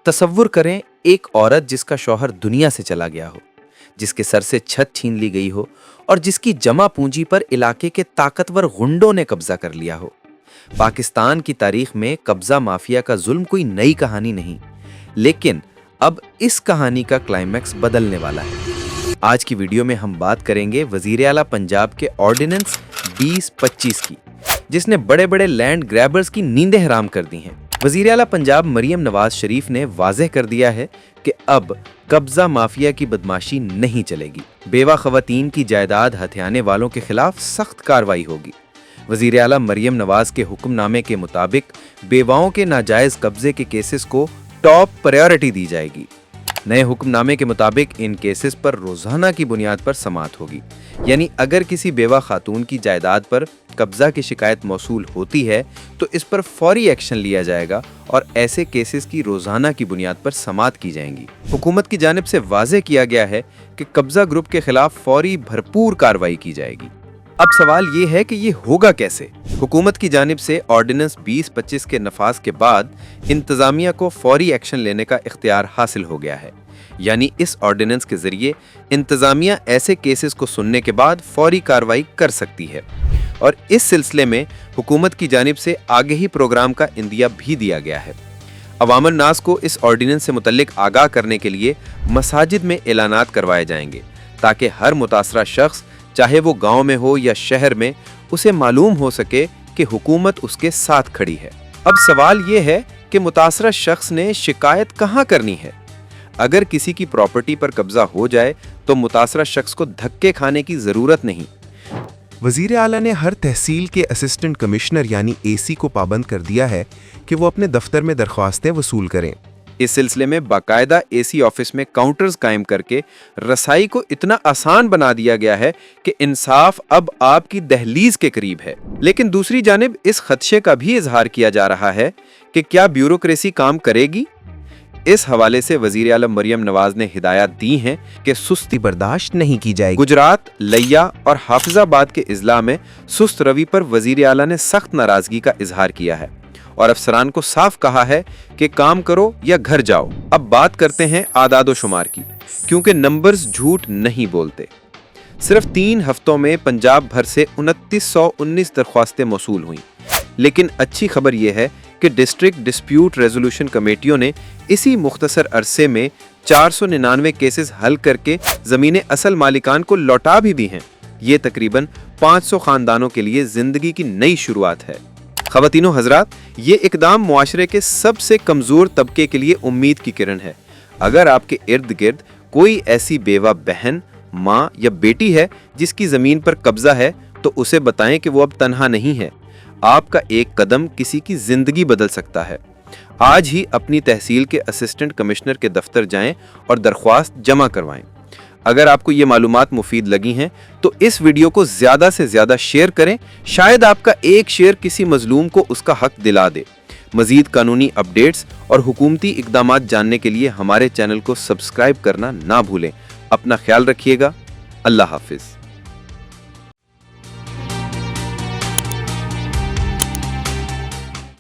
तसव्वुर करें एक औरत जिसका शौहर दुनिया से चला गया हो, जिसके सर से छत छीन ली गई हो और जिसकी जमा पूंजी पर इलाके के ताकतवर गुंडों ने कब्जा कर लिया हो। पाकिस्तान की तारीख में कब्जा माफिया का जुल्म कोई नई कहानी नहीं, लेकिन अब इस कहानी का क्लाइमैक्स बदलने वाला है। आज की वीडियो में हम बात करेंगे वजीर आला पंजाब के ऑर्डिनेंस 2025 की, जिसने बड़े बड़े लैंड ग्रैबर्स की नींदें हराम कर दी हैं। वजीर आला पंजाब मरियम नवाज शरीफ ने वाज़ेह कर दिया है कि अब कब्जा माफिया की बदमाशी नहीं चलेगी। बेवा खवातीन की जायदाद हथियाने वालों के खिलाफ सख्त कार्रवाई होगी। वजीर आला मरियम नवाज के हुक्मनामे के मुताबिक बेवाओं के नाजायज कब्जे के केसेस को टॉप प्रायोरिटी दी जाएगी। नए हुक्मनामे के मुताबिक इन केसेस पर रोजाना की बुनियाद पर समाअत होगी, यानी अगर किसी बेवा खातून की जायदाद पर कब्जा की शिकायत मौसूल होती है तो इस पर फौरी एक्शन लिया जाएगा और ऐसे केसेस की रोजाना की बुनियाद पर समाअत की जाएंगी। हुकूमत की जानिब से वाज़ेह किया गया है कि कब्जा ग्रुप के खिलाफ फौरी भरपूर कार्रवाई की जाएगी। अब सवाल ये है कि ये होगा कैसे? हुकूमत की जानिब से ऑर्डिनेंस 2025 के नफाज के बाद इंतजामिया को फौरी एक्शन लेने का इख्तियार हासिल हो गया है, यानी इस ऑर्डिनेंस के जरिए इंतजामिया ऐसे केसेस को सुनने के बाद फौरी कार्रवाई कर सकती है। और इस सिलसिले में हुकूमत की जानिब से आगे ही प्रोग्राम का इंदिया भी दिया गया है। अवामन नास को इस ऑर्डिनेंस से मुतल्लिक आगाह करने के लिए मसाजिद में ऐलानात करवाए जाएंगे, ताकि हर मुतासरा शख्स, चाहे वो गांव में हो या शहर में, उसे मालूम हो सके कि हुकूमत उसके साथ खड़ी है। अब सवाल ये है कि मुतासरा शख्स ने शिकायत कहाँ करनी है। अगर किसी की प्रॉपर्टी पर कब्जा हो जाए तो मुतासरा शख्स को धक्के खाने की जरूरत नहीं। वजीर आला ने हर तहसील के असिस्टेंट कमिश्नर यानी एसी को पाबंद कर दिया है कि वो अपने दफ्तर में दरख्वास्तें वसूल करें। इस सिलसिले में बाकायदा एसी ऑफिस में काउंटर्स कायम करके रसाई को इतना आसान बना दिया गया है कि इंसाफ अब आपकी दहलीज के करीब है। लेकिन दूसरी जानिब इस खदशे का भी इजहार किया जा रहा है कि क्या ब्यूरोक्रेसी काम करेगी। इस हवाले से वजीर आला मरियम नवाज ने हिदायत दी हैं कि सुस्ती बर्दाश्त नहीं की जाएगी। गुजरात, लिया और हाफिजाबाद के इजला में सुस्त रवि पर वजीर आला ने सख्त नाराजगी का इजहार किया है और अफसरान को साफ कहा है कि काम करो या घर जाओ। अब बात करते हैं आदादो शुमार की, क्योंकि नंबर्स झूठ नहीं बोलते। सिर्फ 3 हफ्तों में पंजाब भर से 2919 दरख्वास्तें मौसूल हुई। लेकिन अच्छी खबर यह है कि डिस्ट्रिक्ट डिस्प्यूट रेजोल्यूशन कमेटियों ने इसी मुख्तसर अरसे में 499 केसेस हल करके ज़मीनें असल मालिकान को लौटा भी दी हैं। ये तकरीबन 500 खानदानों के लिए जिंदगी की नई शुरुआत है। ख़वातीनो हज़रात, ये इक़दाम मुआशरे के सबसे कमज़ोर तबके के लिए उम्मीद की किरण है। अगर आपके इर्द गिर्द कोई ऐसी बेवा बहन, माँ या बेटी है जिसकी ज़मीन पर कब्ज़ा है, तो उसे बताएं कि वो अब तन्हा नहीं है। आपका एक कदम किसी की ज़िंदगी बदल सकता है। आज ही अपनी तहसील के असिस्टेंट कमिश्नर के दफ्तर जाएं और दरख्वास्त जमा करवाएं। अगर आपको ये मालूमात मुफीद लगी हैं तो इस वीडियो को ज़्यादा से ज़्यादा शेयर करें। शायद आपका एक शेयर किसी मजलूम को उसका हक दिला दे। मज़ीद कानूनी अपडेट्स और हुकूमती इक़दामात जानने के लिए हमारे चैनल को सब्सक्राइब करना ना भूलें। अपना ख्याल रखिएगा। अल्लाह हाफिज़।